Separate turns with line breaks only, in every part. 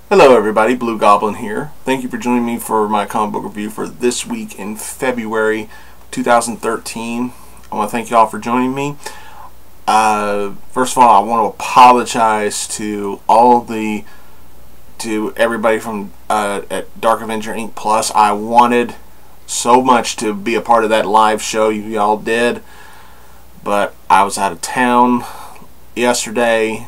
Hello everybody, Blugoblin here. Thank you for joining me for my comic book review for this week in February 2013. I want to thank you all for joining me. First of all, I want to apologize to everybody from at Dark Avenger Inc. Plus. I wanted so much to be a part of that live show you all did, but I was out of town yesterday.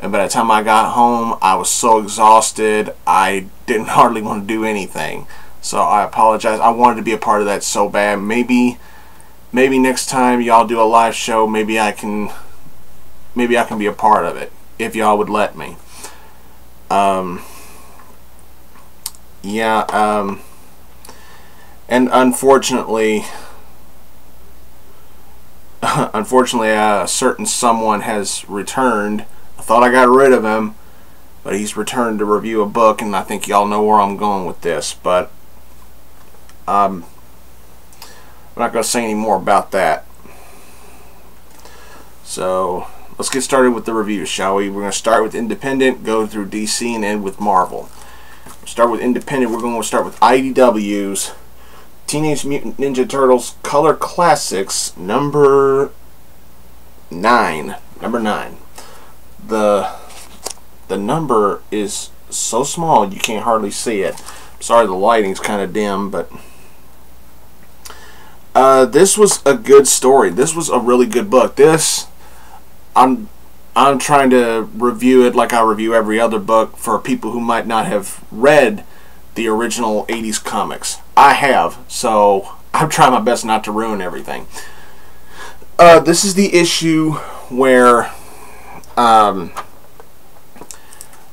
And by the time I got home, I was so exhausted, I didn't hardly want to do anything. So I apologize. I wanted to be a part of that so bad. Maybe next time y'all do a live show, maybe I can be a part of it, if y'all would let me. And unfortunately, a certain someone has returned. I thought I got rid of him, but he's returned to review a book, and I think y'all know where I'm going with this, but I'm not going to say any more about that. So let's get started with the review, shall we? We're going to start with Independent, go through DC, and end with Marvel. Start with Independent. We're going to start with IDW's Teenage Mutant Ninja Turtles Color Classics number 9. The number is so small you can't hardly see it. Sorry, the lighting's kind of dim, but this was a good story. This was a really good book. I'm trying to review it like I review every other book for people who might not have read the original 80s comics. I have, so I'm trying my best not to ruin everything. This is the issue where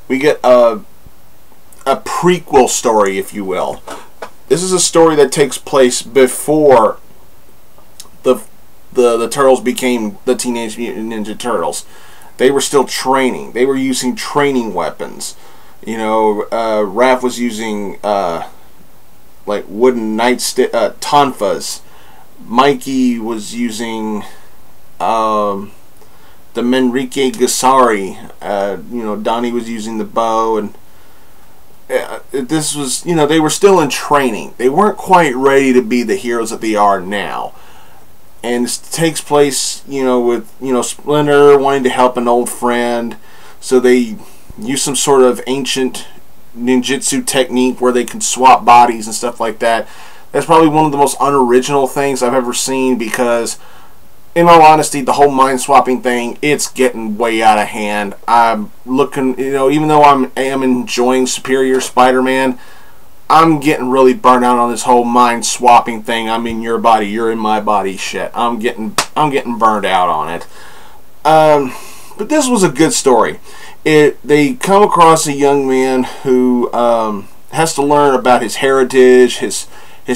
we get a prequel story, if you will. This is a story that takes place before the Turtles became the Teenage Mutant Ninja Turtles. They were still training. They were using training weapons. You know, Raph was using like wooden tonfas. Mikey was using the Menrique Gassari. You know, Donnie was using the bow, and this was, you know, they were still in training. They weren't quite ready to be the heroes that they are now. And it takes place, you know, with, you know, Splinter wanting to help an old friend, so they use some sort of ancient ninjutsu technique where they can swap bodies and stuff like that. That's probably one of the most unoriginal things I've ever seen, because in all honesty, the whole mind swapping thing, it's getting way out of hand. I'm looking, you know, even though I am enjoying Superior Spider-Man, I'm getting really burnt out on this whole mind swapping thing. I'm in your body, you're in my body shit. I'm getting burned out on it. But this was a good story. They come across a young man who has to learn about his heritage, his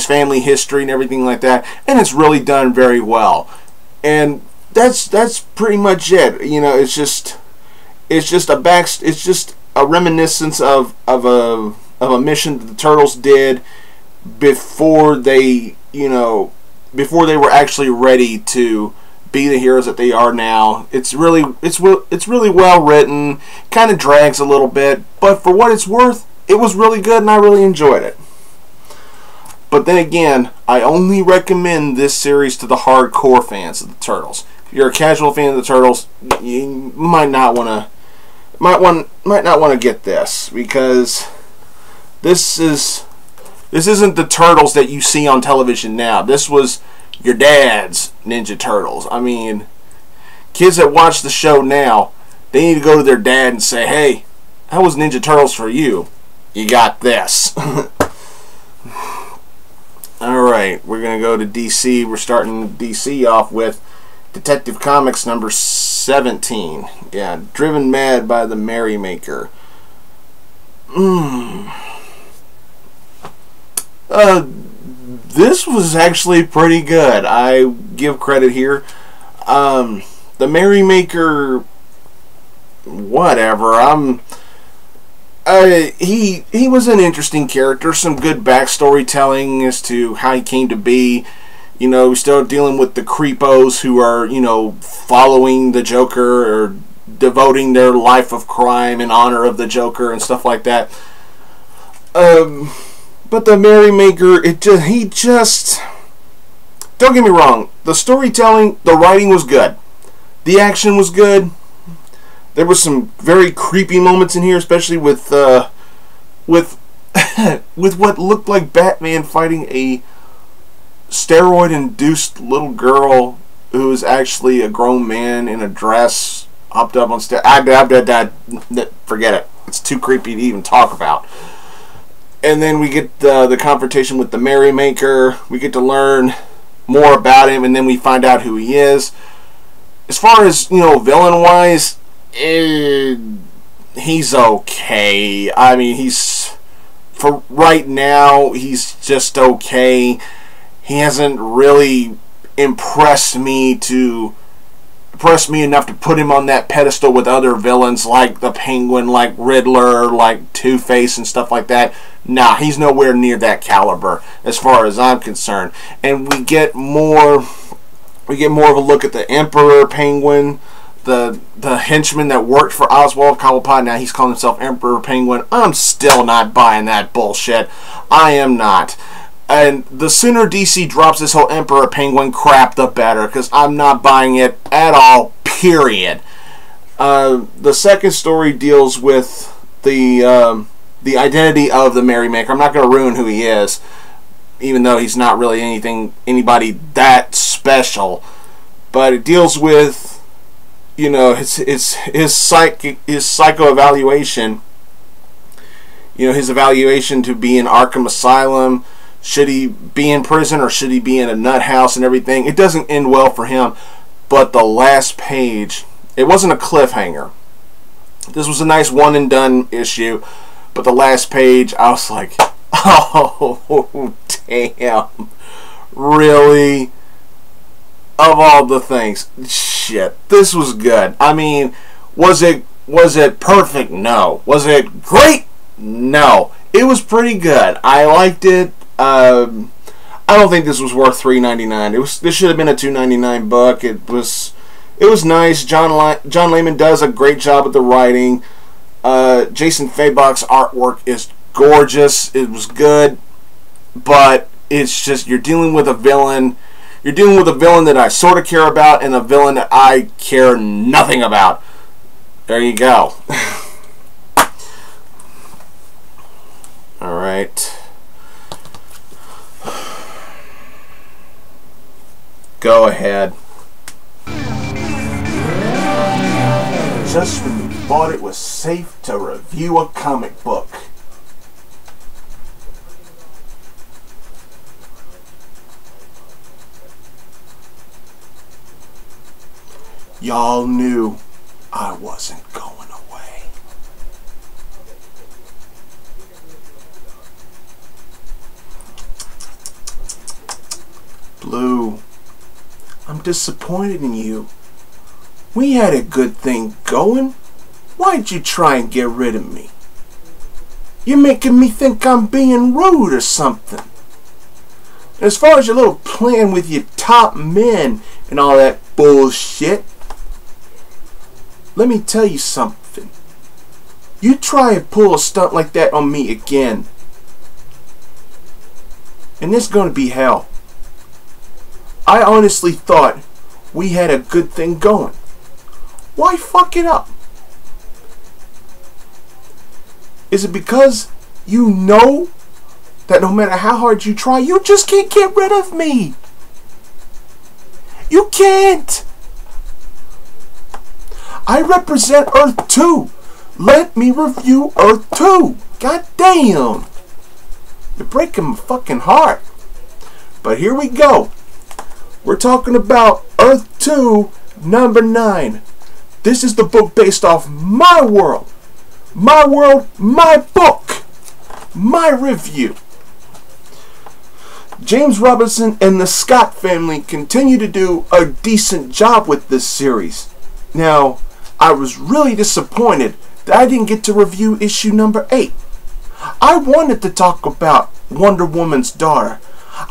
family history, and everything like that, and it's really done very well. And that's pretty much it. You know, it's just a reminiscence of a mission that the Turtles did before they were actually ready to be the heroes that they are now. It's really well written. Kind of drags a little bit, but for what it's worth, it was really good, and I really enjoyed it. But then again, I only recommend this series to the hardcore fans of the Turtles. If you're a casual fan of the Turtles, you might not want to get this, because this isn't the Turtles that you see on television now. This was your dad's Ninja Turtles. I mean, kids that watch the show now, they need to go to their dad and say, "Hey, how was Ninja Turtles for you? You got this." Alright, we're going to go to DC. We're starting DC off with Detective Comics number 17. Yeah, Driven Mad by the Merrymaker. This was actually pretty good. I give credit here. The Merrymaker, whatever. He was an interesting character. Some good backstory telling as to how he came to be. You know, still dealing with the creepos who are, you know, following the Joker or devoting their life of crime in honor of the Joker and stuff like that. But the Merrymaker, he just... Don't get me wrong. The storytelling, the writing was good. The action was good. There were some very creepy moments in here, especially with with what looked like Batman fighting a steroid-induced little girl who is actually a grown man in a dress, hopped up on steroids. Forget it. It's too creepy to even talk about. And then we get the confrontation with the Merrymaker. We get to learn more about him, and then we find out who he is. As far as, villain-wise, he's okay. I mean, for right now, he's just okay. He hasn't really impressed me enough to put him on that pedestal with other villains like the Penguin, like Riddler, like Two-Face and stuff like that. Nah, he's nowhere near that caliber as far as I'm concerned. And we get more of a look at the Emperor Penguin, the henchman that worked for Oswald Cobblepot. Now he's calling himself Emperor Penguin. I'm still not buying that bullshit. I am not. And the sooner DC drops this whole Emperor Penguin crap, the better, because I'm not buying it at all, period. The second story deals with the identity of the Merrymaker. I'm not going to ruin who he is, even though he's not really anybody that special. But it deals with, his psycho evaluation. His evaluation to be in Arkham Asylum. Should he be in prison or should he be in a nut house and everything? It doesn't end well for him. But the last page, it wasn't a cliffhanger. This was a nice one and done issue. But the last page, I was like, oh, damn. Really? Of all the things. Shit. This was good. I mean, was it perfect? No. Was it great? No. It was pretty good. I liked it. I don't think this was worth $3.99. This should have been a $2.99 book. It was nice. John Layman does a great job with the writing. Jason Fabok's artwork is gorgeous. It was good, but it's just you're dealing with a villain. You're dealing with a villain that I sort of care about and a villain that I care nothing about. There you go. All right. Go ahead. Just when you thought it was safe to review a comic book. Y'all knew I wasn't going away. Blue, I'm disappointed in you. We had a good thing going. Why'd you try and get rid of me? You're making me think I'm being rude or something. As far as your little plan with your top men and all that bullshit, let me tell you something. You try and pull a stunt like that on me again, and it's gonna be hell. I honestly thought we had a good thing going. Why fuck it up? Is it because you know that no matter how hard you try, you just can't get rid of me? You can't. I represent Earth 2. Let me review Earth 2. God damn. You're breaking my fucking heart. But here we go. We're talking about Earth 2, number 9. This is the book based off my world. My world, my book. My review. James Robinson and the Scott family continue to do a decent job with this series. Now, I was really disappointed that I didn't get to review issue number 8. I wanted to talk about Wonder Woman's daughter.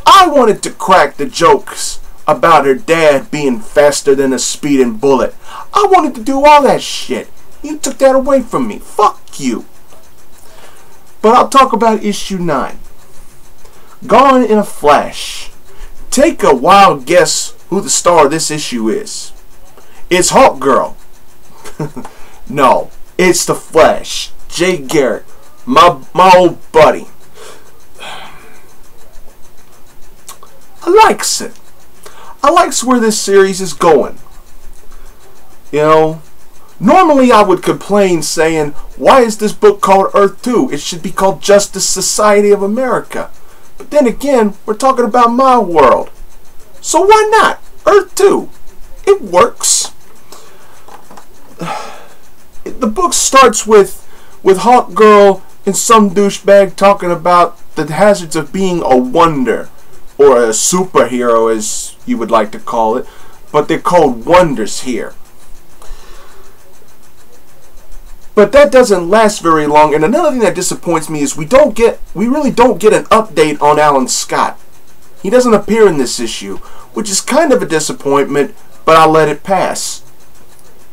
I wanted to crack the jokes about her dad being faster than a speeding bullet. I wanted to do all that shit. You took that away from me. Fuck you. But I'll talk about issue 9. Gone in a Flash. Take a wild guess who the star of this issue is. It's Hawk Girl. No, it's the Flash. Jay Garrick, my old buddy. I likes it. I likes where this series is going. You know, normally I would complain saying, why is this book called Earth 2? It should be called Justice Society of America. But then again, we're talking about my world. So why not? Earth 2. It works. The book starts with Hawk Girl and some douchebag talking about the hazards of being a wonder, or a superhero as you would like to call it, but they're called wonders here. But that doesn't last very long, and another thing that disappoints me is we really don't get an update on Alan Scott. He doesn't appear in this issue, which is kind of a disappointment, but I'll let it pass.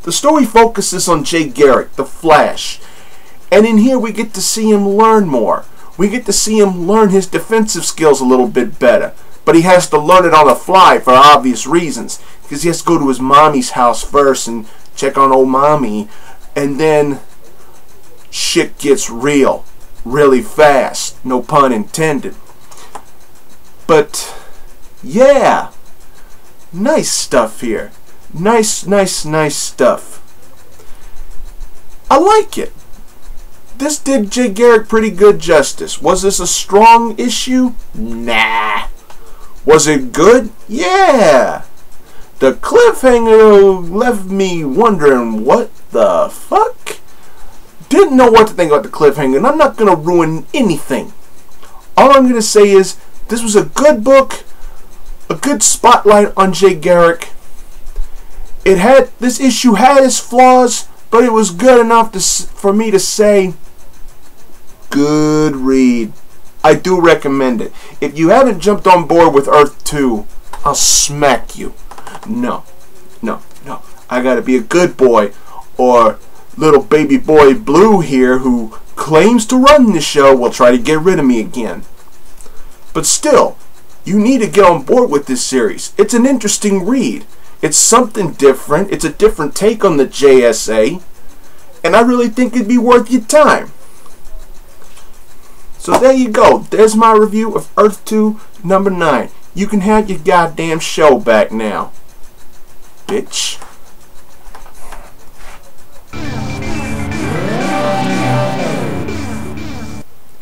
The story focuses on Jay Garrick, the Flash, and in here we get to see him learn more. We get to see him learn his defensive skills a little bit better, but he has to learn it on the fly for obvious reasons, because he has to go to his mommy's house first and check on old mommy, and then shit gets real, really fast, no pun intended. But yeah, nice stuff here. Nice stuff. I like it. This did Jay Garrick pretty good justice. Was this a strong issue? Nah. Was it good? Yeah. The cliffhanger left me wondering what the fuck? Didn't know what to think about the cliffhanger, and I'm not going to ruin anything. All I'm going to say is this was a good book, a good spotlight on Jay Garrick. This issue had its flaws, but it was good enough for me to say, good read. I do recommend it. If you haven't jumped on board with Earth 2, I'll smack you. No. I gotta be a good boy, or little baby boy Blue here, who claims to run the show, will try to get rid of me again. But still, you need to get on board with this series. It's an interesting read. It's something different. It's a different take on the JSA. And I really think it'd be worth your time. So there you go. There's my review of Earth 2 number 9. You can have your goddamn show back now, bitch.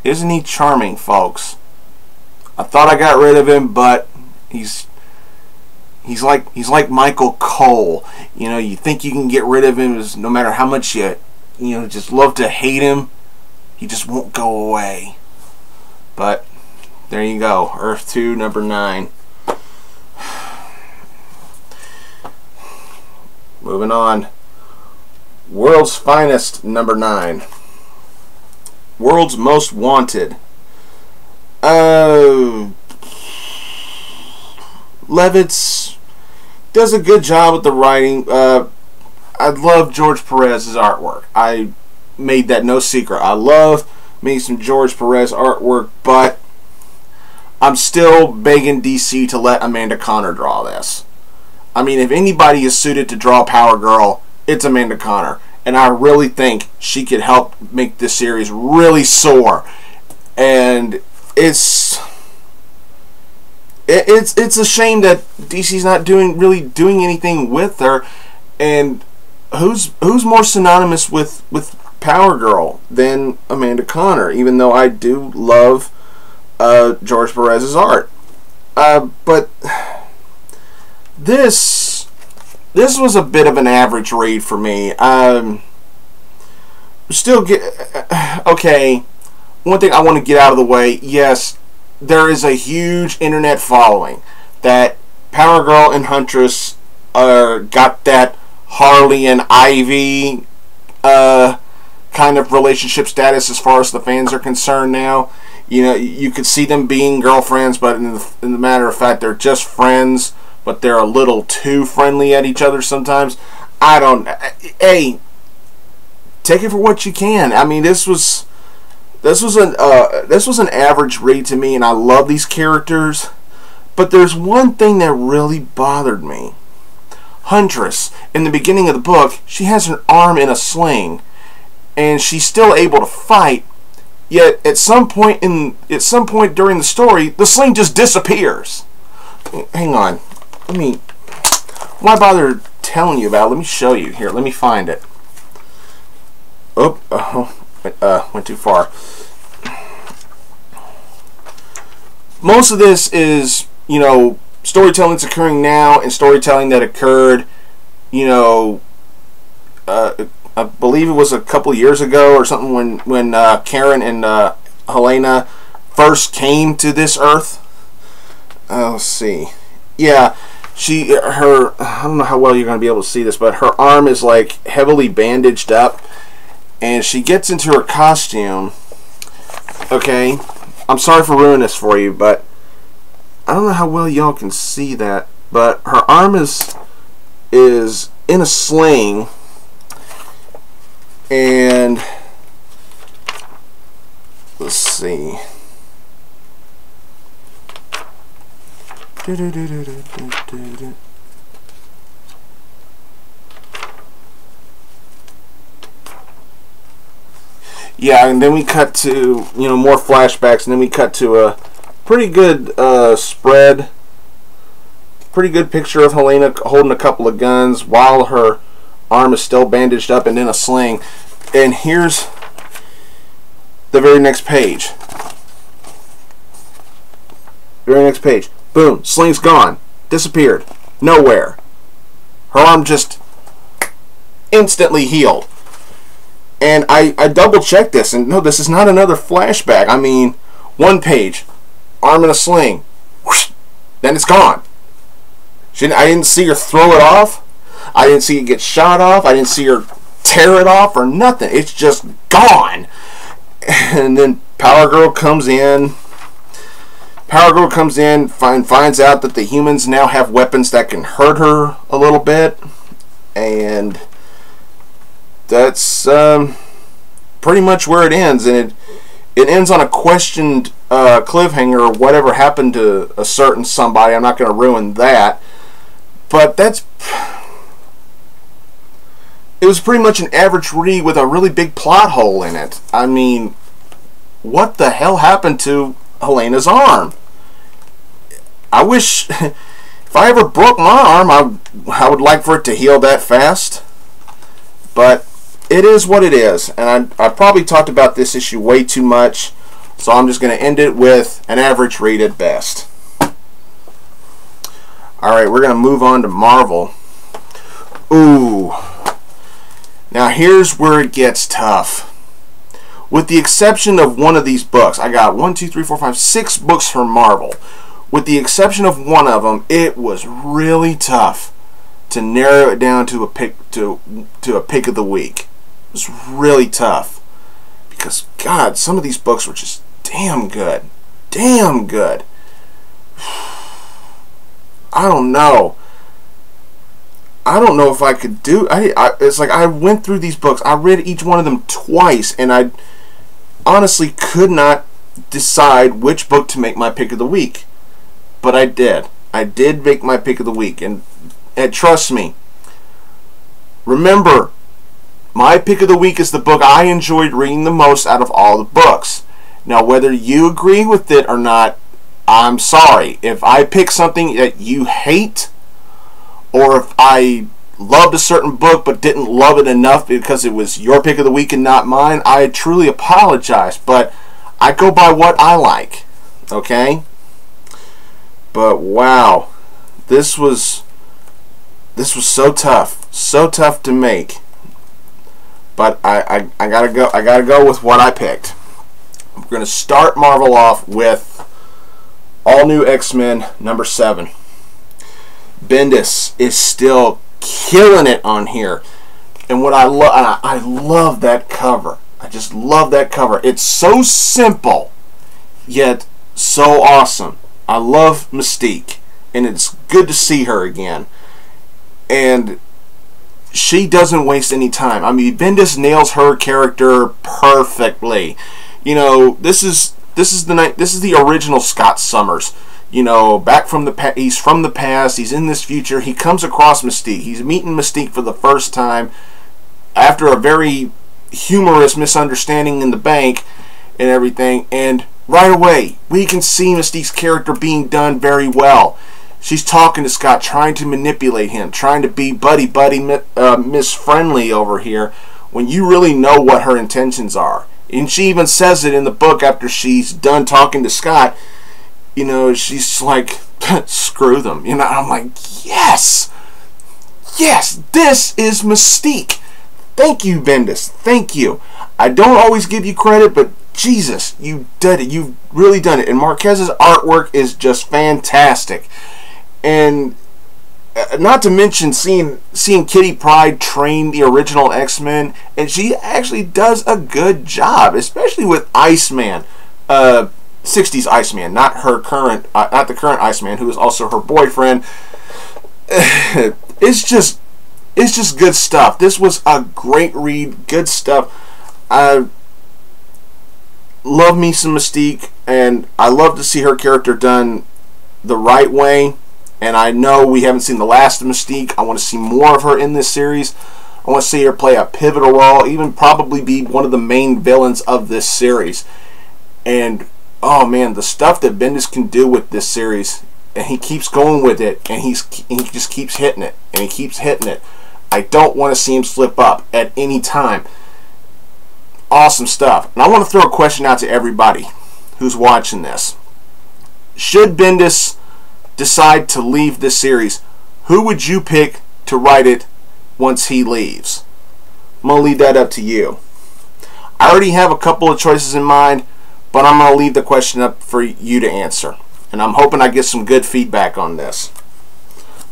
Isn't he charming, folks? I thought I got rid of him, but he's like Michael Cole. You know, you think you can get rid of him, no matter how much you just love to hate him, he just won't go away. But there you go, Earth 2 number 9. Moving on. World's Finest number 9. World's Most Wanted. Levitz does a good job with the writing. I love George Perez's artwork. I made that no secret. I love me some George Perez artwork, but I'm still begging DC to let Amanda Conner draw this. I mean, if anybody is suited to draw Power Girl, it's Amanda Conner. And I really think she could help make this series really soar. And it's a shame that DC's not really doing anything with her. And who's more synonymous with Power Girl than Amanda Conner? Even though I do love George Perez's art, but this was a bit of an average read for me. Still okay. One thing I want to get out of the way. Yes, there is a huge internet following that Power Girl and Huntress got that Harley and Ivy kind of relationship status as far as the fans are concerned now. You know, you could see them being girlfriends, but in the matter of fact, they're just friends, but they're a little too friendly at each other sometimes. I don't. Hey, take it for what you can. I mean, this was an average read to me, and I love these characters. But there's one thing that really bothered me. Huntress, in the beginning of the book, she has her arm in a sling, and she's still able to fight. Yet at some point during the story, the sling just disappears. Hang on, why bother telling you about it? Let me show you here. Let me find it. Went too far. Most of this is, storytelling that's occurring now and storytelling that occurred, I believe it was a couple years ago or something when Karen and Helena first came to this Earth. Let's see. Yeah, I don't know how well you're going to be able to see this, but her arm is like heavily bandaged up, and she gets into her costume. Okay, I'm sorry for ruining this for you, but I don't know how well y'all can see that, but her arm is in a sling, and let's see. Yeah, and then we cut to, more flashbacks, and then we cut to a pretty good spread. Pretty good picture of Helena holding a couple of guns while her arm is still bandaged up and in a sling. And here's the very next page. Very next page. Boom. Sling's gone. Disappeared. Nowhere. Her arm just instantly healed. And I double checked this, and no, this is not another flashback. I mean, one page, arm in a sling, whoosh, then it's gone. I didn't see her throw it off. I didn't see it get shot off. I didn't see her tear it off or nothing. It's just gone. And then Power Girl comes in. Finds out that the humans now have weapons that can hurt her a little bit, and that's pretty much where it ends. And it ends on a questioned cliffhanger, or whatever happened to a certain somebody. I'm not going to ruin that, but it was pretty much an average read with a really big plot hole in it. I mean, what the hell happened to Helena's arm? I wish, if I ever broke my arm, I would like for it to heal that fast. But it is what it is, and I probably talked about this issue way too much, so I'm just going to end it with an average read at best. Alright, we're going to move on to Marvel. Ooh. Now here's where it gets tough. With the exception of one of these books, I got 6 books from Marvel. With the exception of one of them, it was really tough to narrow it down to a pick of the week. It was really tough because, God, some of these books were just damn good, damn good. I don't know if I could do. It's like I went through these books. I read each one of them twice, and I honestly could not decide which book to make my pick of the week. But I did. I did make my pick of the week, and trust me. Remember, my pick of the week is the book I enjoyed reading the most out of all the books. Now, whether you agree with it or not, I'm sorry. If I pick something that you hate, or if I loved a certain book but didn't love it enough because it was your pick of the week and not mine, I truly apologize. But I go by what I like. Okay? But wow, this was so tough to make. But I gotta go with what I picked. We're gonna start Marvel off with All New X-Men number 7. Bendis is still killing it on here, and what I love that cover. I just love that cover. It's so simple, yet so awesome. I love Mystique, and it's good to see her again. And she doesn't waste any time. I mean, Bendis nails her character perfectly. You know, this is the original Scott Summers. You know, back from the he's from the past. He's in this future. He comes across Mystique. He's meeting Mystique for the first time after a very humorous misunderstanding in the bank and everything. And right away, we can see Mystique's character being done very well. She's talking to Scott, trying to manipulate him, trying to be buddy, Miss Friendly over here, when you really know what her intentions are. And she even says it in the book after she's done talking to Scott. You know, she's like, screw them. You know, I'm like, yes! Yes, this is Mystique. Thank you, Bendis. Thank you. I don't always give you credit, but Jesus, you did it. You've really done it. And Marquez's artwork is just fantastic. And not to mention seeing Kitty Pryde train the original X-Men, and she actually does a good job, especially with Iceman, 60s Iceman, not her current, not the current Iceman, who is also her boyfriend. It's just good stuff. This was a great read, good stuff. I love me some Mystique, and I love to see her character done the right way. And I know we haven't seen the last of Mystique. I want to see more of her in this series. I want to see her play a pivotal role, even probably be one of the main villains of this series. And, oh man, the stuff that Bendis can do with this series, and he keeps going with it, and he just keeps hitting it, and he keeps hitting it. I don't want to see him slip up at any time. Awesome stuff. And I want to throw a question out to everybody who's watching this. Should Bendis decide to leave this series, who would you pick to write it once he leaves? I'm going to leave that up to you. I already have a couple of choices in mind, but I'm going to leave the question up for you to answer. And I'm hoping I get some good feedback on this.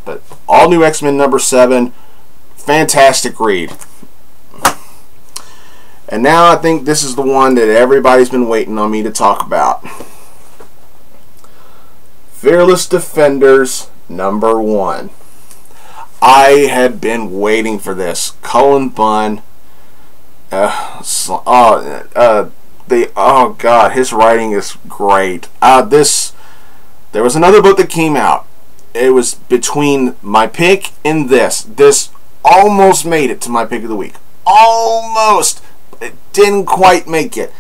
But All New X-Men number 7, fantastic read. And now I think this is the one that everybody's been waiting on me to talk about. Fearless Defenders number 1. I had been waiting for this. Cullen Bunn. Oh God, his writing is great. There was another book that came out. It was between my pick and this. This almost made it to my pick of the week. Almost. It didn't quite make it.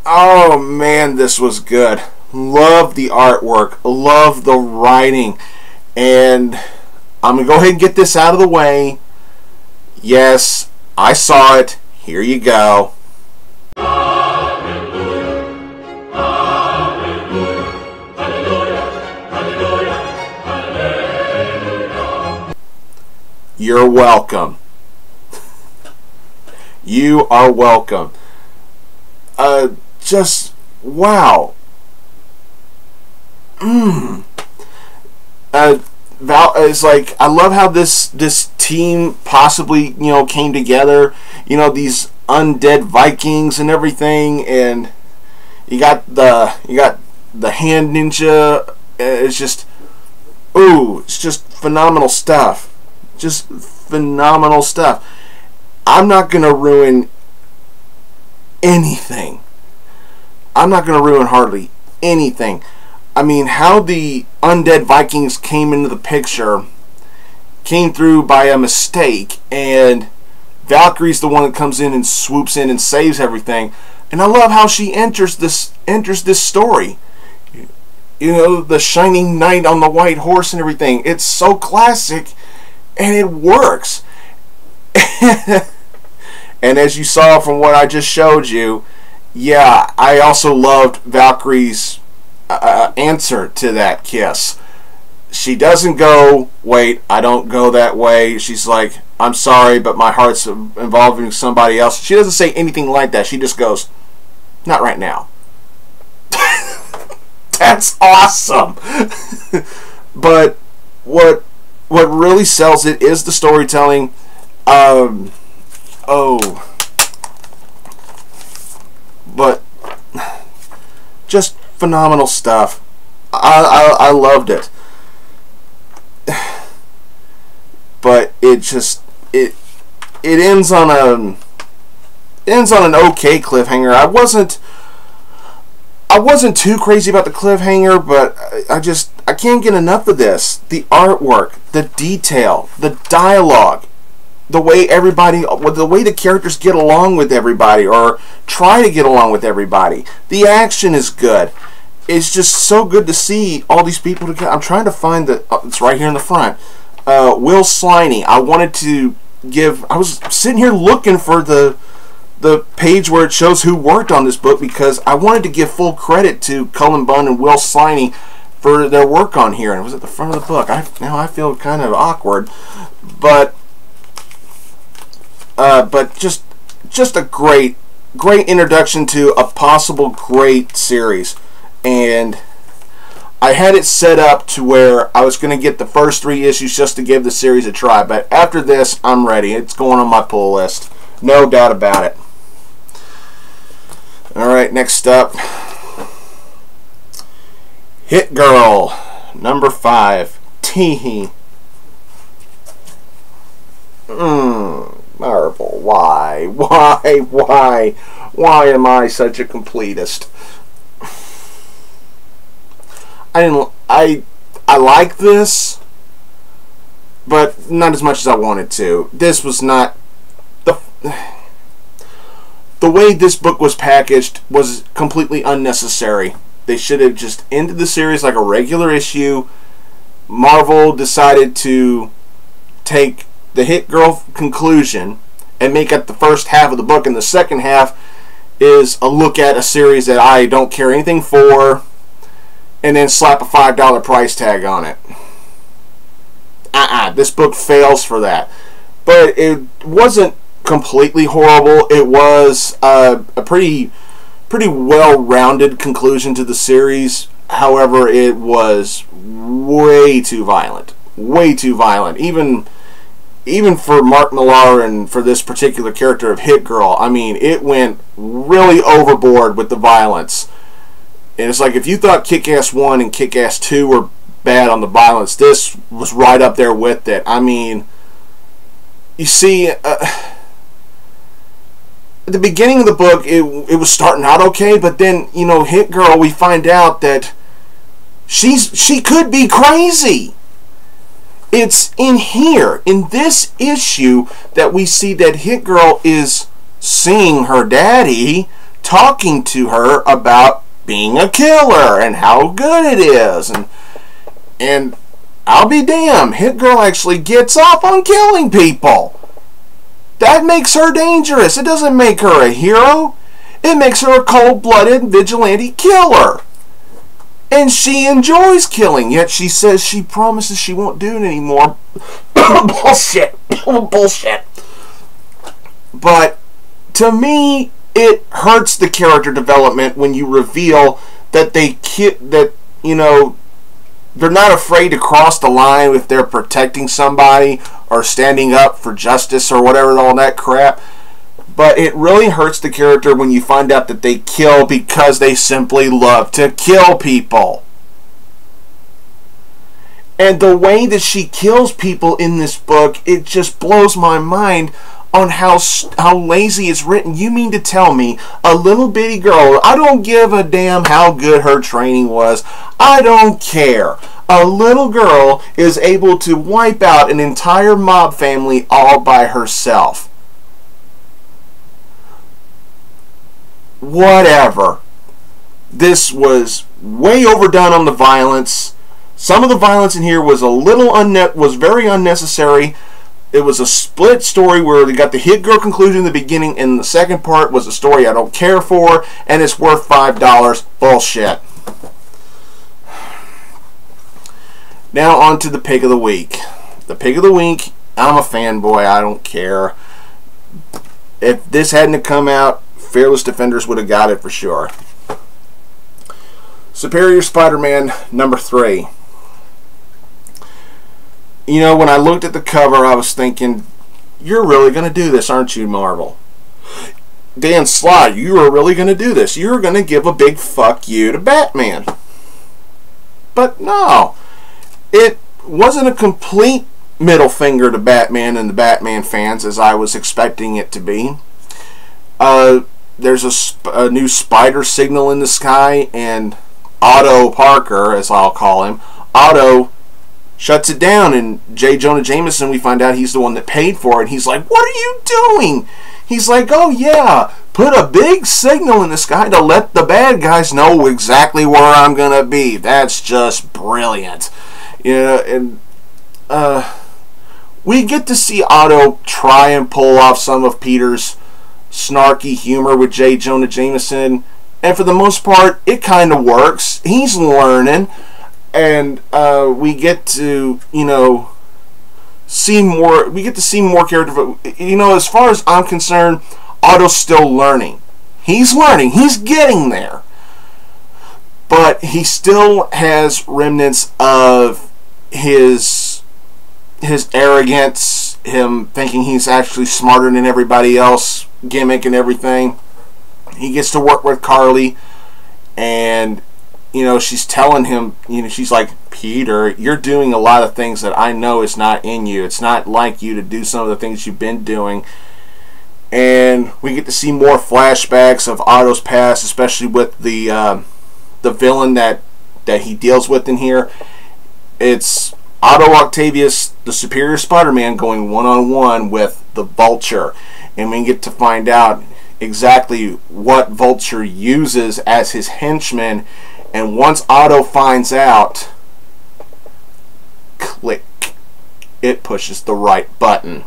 Oh man, this was good. Love the artwork. Love the writing. And I'm going to go ahead and get this out of the way. Yes, I saw it. Here you go. You're welcome. You are welcome. Just wow. Val is like, I love how this team possibly, you know, came together. You know, these undead Vikings and everything, and you got the hand ninja. It's just, ooh, it's just phenomenal stuff. Just phenomenal stuff. I'm not gonna ruin anything. I'm not gonna ruin hardly anything. I mean, how the undead Vikings came into the picture came through by a mistake, and Valkyrie's the one that comes in and swoops in and saves everything. And I love how she enters this story. You know, the shining knight on the white horse and everything. It's so classic, and it works. And as you saw from what I just showed you, yeah, I also loved Valkyrie's answer to that kiss. She doesn't go, wait, I don't go that way. She's like, I'm sorry, but my heart's involving somebody else. She doesn't say anything like that. She just goes, not right now. That's awesome. But what really sells it is the storytelling. But just phenomenal stuff. I loved it. But it just, it ends on an okay cliffhanger. I wasn't too crazy about the cliffhanger, but I can't get enough of this. The artwork, the detail, the dialogue, the way the characters get along with everybody or try to get along with everybody. The action is good. It's just so good to see all these people together. I'm trying to find it's right here in the front. Will Sliney. I was sitting here looking for the page where it shows who worked on this book, because I wanted to give full credit to Cullen Bunn and Will Sliney for their work on here, and it was at the front of the book. Now I feel kind of awkward, but just a great introduction to a possible great series. And I had it set up to where I was going to get the first 3 issues just to give the series a try, but after this, I'm ready. It's going on my pull list, no doubt about it. Alright, next up, Hit Girl, number 5. Teehee. Marvel, why am I such a completist? I like this, but not as much as I wanted to. This was not the way this book was packaged was completely unnecessary. They should have just ended the series like a regular issue. Marvel decided to take the Hit Girl conclusion and make it the first half of the book, and the second half is a look at a series that I don't care anything for, and then slap a $5 price tag on it. This book fails for that. But it wasn't completely horrible. It was a pretty well-rounded conclusion to the series. However, it was way too violent. Way too violent. Even for Mark Millar and for this particular character of Hit Girl, I mean, it went really overboard with the violence. And it's like, if you thought Kick-Ass 1 and Kick-Ass 2 were bad on the violence, this was right up there with it. I mean, you see, at the beginning of the book, it was starting out okay, but then, you know, Hit Girl, we find out that she could be crazy. It's in here, in this issue, that we see that Hit Girl is seeing her daddy talking to her about being a killer and how good it is, and I'll be damned, Hit Girl actually gets off on killing people. That makes her dangerous. It doesn't make her a hero. It makes her a cold-blooded vigilante killer. And she enjoys killing, yet she says she promises she won't do it anymore. Bullshit. Bullshit. But to me, it hurts the character development when you reveal that they're not afraid to cross the line if they're protecting somebody or standing up for justice or whatever, all that crap. But it really hurts the character when you find out that they kill because they simply love to kill people. And the way that she kills people in this book, it just blows my mind on how lazy it's written. You mean to tell me a little bitty girl, I don't give a damn how good her training was, I don't care, a little girl is able to wipe out an entire mob family all by herself? Whatever. This was way overdone on the violence. Some of the violence in here was very unnecessary. It was a split story where they got the Hit Girl conclusion in the beginning, and the second part was a story I don't care for, and it's worth $5. Bullshit. Now on to the Pick of the Week. The Pick of the Week, I'm a fanboy, I don't care. If this hadn't come out, Fearless Defenders would have got it for sure. Superior Spider-Man number 3. You know, when I looked at the cover, I was thinking, you're really going to do this, aren't you, Marvel? Dan Slott, you are really going to do this. You're going to give a big fuck you to Batman. But no. It wasn't a complete middle finger to Batman and the Batman fans, as I was expecting it to be. There's a new spider signal in the sky, and Otto Parker, as I'll call him, Otto shuts it down, and J. Jonah Jameson, we find out he's the one that paid for it. He's like, what are you doing? He's like, oh yeah, put a big signal in the sky to let the bad guys know exactly where I'm going to be. That's just brilliant. And we get to see Otto try and pull off some of Peter's snarky humor with J. Jonah Jameson, and for the most part it kind of works. He's learning, and we get to see more. We get to see more character. As far as I'm concerned, Otto's still learning. He's learning. He's getting there, but he still has remnants of his arrogance, him thinking he's actually smarter than everybody else, gimmick and everything. He gets to work with Carly, and she's telling him, she's like, Peter, you're doing a lot of things that I know is not in you. It's not like you to do some of the things you've been doing. And we get to see more flashbacks of Otto's past, especially with the villain that he deals with in here. It's Otto Octavius, the Superior Spider-Man, going one-on-one with the Vulture. And we get to find out exactly what Vulture uses as his henchman. And once Otto finds out, click, it pushes the right button.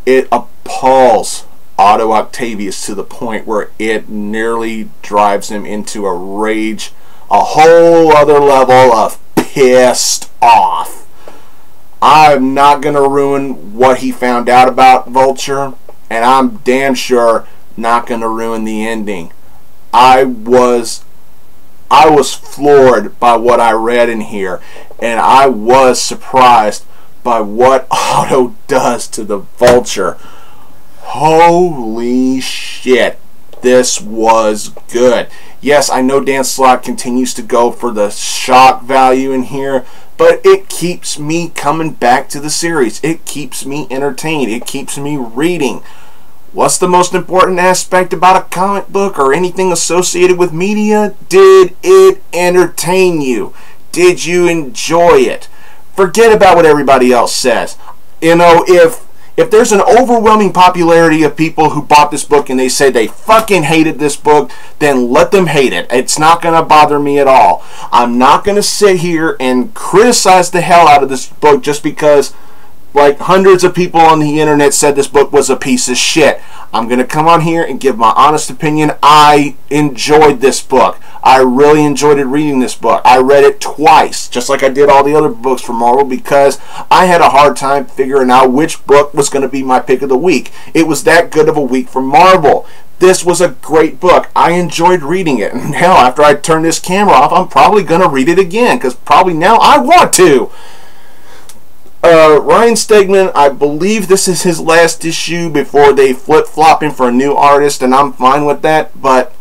It appalls Otto Octavius to the point where it nearly drives him into a rage, a whole other level of pissed off. I'm not going to ruin what he found out about Vulture, and I'm damn sure not going to ruin the ending. I was floored by what I read in here, and I was surprised by what Otto does to the Vulture. Holy shit, this was good. Yes, I know Dan Slott continues to go for the shock value in here, but it keeps me coming back to the series. It keeps me entertained. It keeps me reading. What's the most important aspect about a comic book or anything associated with media? Did it entertain you? Did you enjoy it? Forget about what everybody else says. If there's an overwhelming popularity of people who bought this book and they say they fucking hated this book, then let them hate it. It's not going to bother me at all. I'm not going to sit here and criticize the hell out of this book just because like hundreds of people on the internet said this book was a piece of shit. I'm going to come on here and give my honest opinion. I enjoyed this book. I really enjoyed reading this book. I read it twice, just like I did all the other books from Marvel, because I had a hard time figuring out which book was going to be my pick of the week. It was that good of a week for Marvel. This was a great book. I enjoyed reading it. And hell, after I turn this camera off, I'm probably going to read it again, because probably now I want to. Ryan Stegman, I believe this is his last issue before they flip-flop him for a new artist, and I'm fine with that, but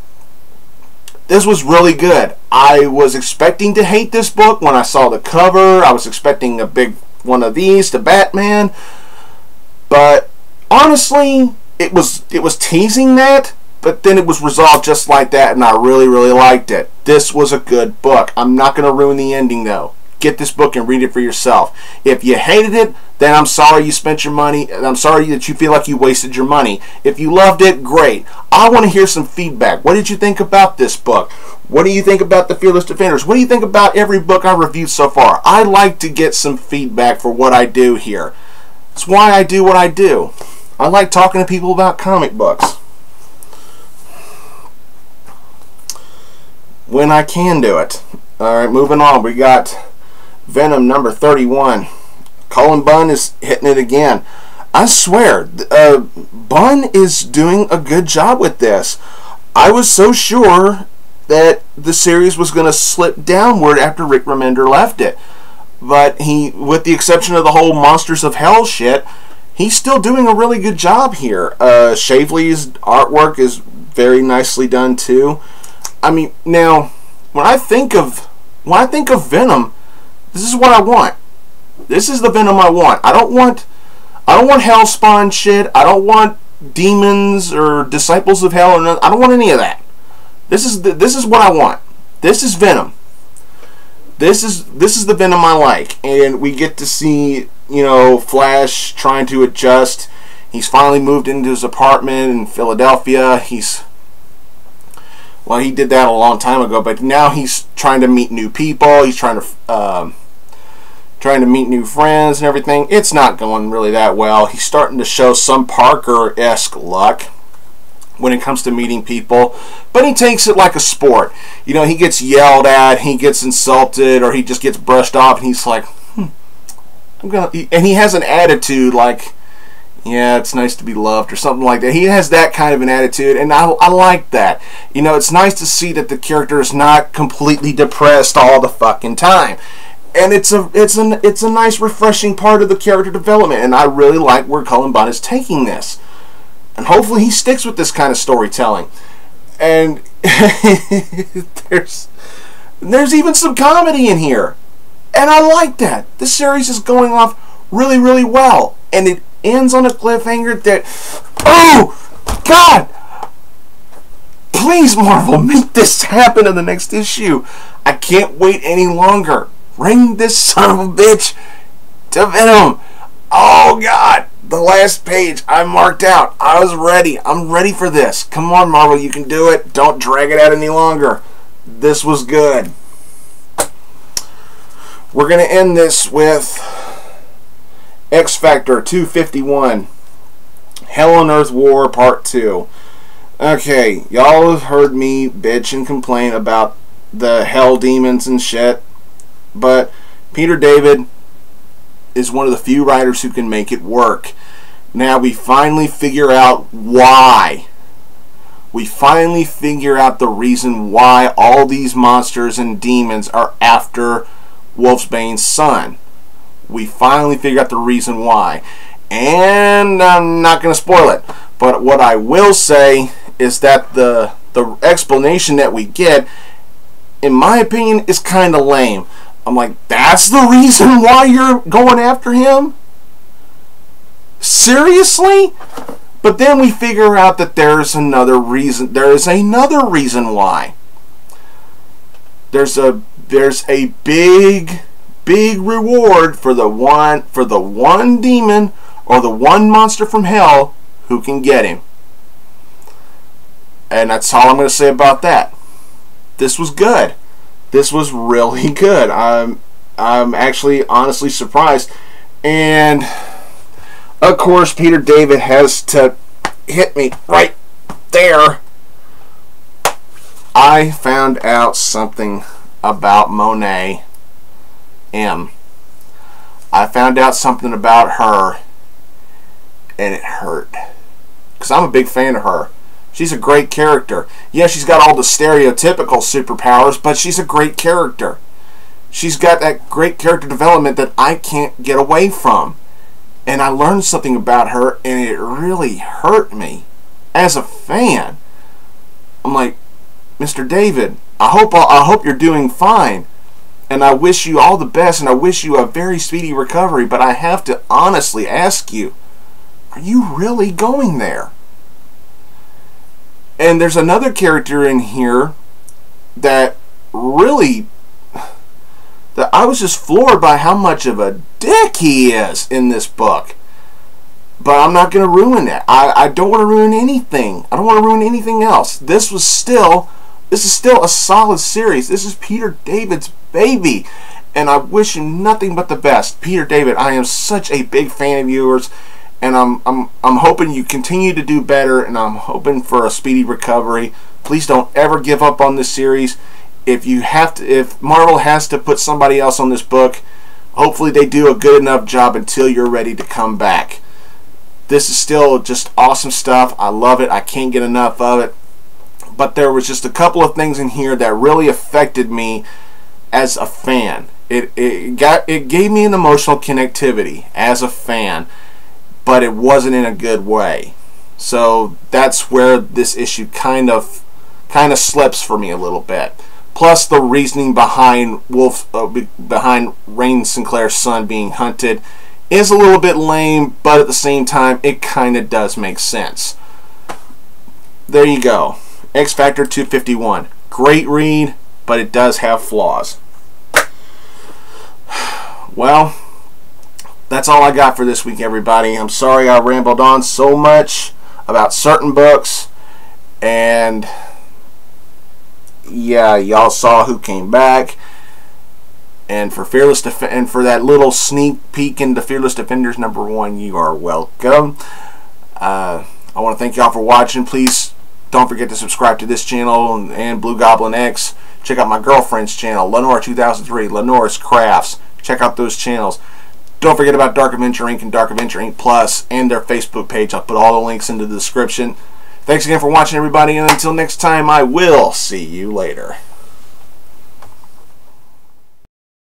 this was really good. I was expecting to hate this book when I saw the cover. I was expecting a big one of these, the Batman, but honestly, it was teasing that, but then it was resolved just like that, and I really, really liked it. This was a good book. I'm not going to ruin the ending, though. Get this book and read it for yourself. If you hated it, then I'm sorry you spent your money. I'm sorry that you feel like you wasted your money. If you loved it, great. I want to hear some feedback. What did you think about this book? What do you think about the Fearless Defenders? What do you think about every book I reviewed so far? I like to get some feedback for what I do here. That's why I do what I do. I like talking to people about comic books when I can do it. Alright, moving on. We got Venom number 31. Cullen Bunn is hitting it again. I swear, Bunn is doing a good job with this. I was so sure that the series was going to slip downward after Rick Remender left it. But he, with the exception of the whole Monsters of Hell shit, he's still doing a really good job here. Shavely's artwork is very nicely done too. I mean, now, when I think of Venom, this is what I want. This is the Venom I want. I don't want Hellspawn shit. I don't want demons or disciples of hell or nothing. I don't want any of that. This is what I want. This is Venom. This is the Venom I like, and we get to see, you know, Flash trying to adjust. He's finally moved into his apartment in Philadelphia. Well, he did that a long time ago, but now he's trying to meet new people. He's trying to meet new friends and everything. It's not going really that well. He's starting to show some Parker-esque luck when it comes to meeting people, but he takes it like a sport. You know, he gets yelled at, he gets insulted, or he just gets brushed off, and he's like, and he has an attitude like, yeah, it's nice to be loved, or something like that. He has that kind of an attitude, and I like that. You know, it's nice to see that the character is not completely depressed all the fucking time. And it's a nice, refreshing part of the character development, and I really like where Cullen Bunn is taking this. And hopefully he sticks with this kind of storytelling. And there's even some comedy in here. And I like that. This series is going off really, really well. And it ends on a cliffhanger that, oh, God! Please, Marvel, make this happen in the next issue. I can't wait any longer. Bring this son of a bitch to Venom. Oh, God. The last page I marked out. I was ready. I'm ready for this. Come on, Marvel, you can do it. Don't drag it out any longer. This was good. We're going to end this with X Factor 251. Hell on Earth War Part 2. Okay, y'all have heard me bitch and complain about the hell demons and shit, but Peter David is one of the few writers who can make it work. Now we finally figure out why. We finally figure out the reason why all these monsters and demons are after Wolfsbane's son. We finally figure out the reason why. And I'm not going to spoil it. But what I will say is that the explanation that we get, in my opinion, is kind of lame. I'm like, that's the reason why you're going after him? Seriously? But then we figure out that there's another reason. There is another reason why. There's a big reward for the one demon or the one monster from hell who can get him. And that's all I'm going to say about that. This was good. This was really good. I'm actually honestly surprised. And of course, Peter David has to hit me right there. I found out something about Monet M. I found out something about her, and it hurt. Because I'm a big fan of her. She's a great character. Yeah, she's got all the stereotypical superpowers, but she's a great character. She's got that great character development that I can't get away from. And I learned something about her, and it really hurt me as a fan. I'm like, Mr. David, I hope you're doing fine, and I wish you all the best, and I wish you a very speedy recovery, but I have to honestly ask you, are you really going there? And there's another character in here that really, that I was just floored by how much of a dick he is in this book. But I'm not going to ruin it. I don't want to ruin anything. I don't want to ruin anything else. This is still a solid series. This is Peter David's baby. And I wish him nothing but the best. Peter David, I am such a big fan of yours. And I'm hoping you continue to do better, and I'm hoping for a speedy recovery. Please don't ever give up on this series. If Marvel has to put somebody else on this book, hopefully they do a good enough job until you're ready to come back. This is still just awesome stuff. I love it. I can't get enough of it. But there was just a couple of things in here that really affected me as a fan. It gave me an emotional connectivity as a fan, but it wasn't in a good way. So that's where this issue kind of slips for me a little bit. plus the reasoning behind behind Rain Sinclair's son being hunted is a little bit lame, but at the same time, it kind of does make sense. There you go. X Factor 251. Great read, but it does have flaws. Well, that's all I got for this week, everybody. I'm sorry I rambled on so much about certain books, and yeah, y'all saw who came back. And for for that little sneak peek into Fearless Defenders #1, you are welcome. I want to thank y'all for watching. Please don't forget to subscribe to this channel and Blugoblin X. Check out my girlfriend's channel, Lenore2003, Lenore's Crafts. Check out those channels. Don't forget about Dark Avenger Inc. and Dark Avenger Inc. Plus and their Facebook page. I'll put all the links into the description. Thanks again for watching, everybody, and until next time, I will see you later.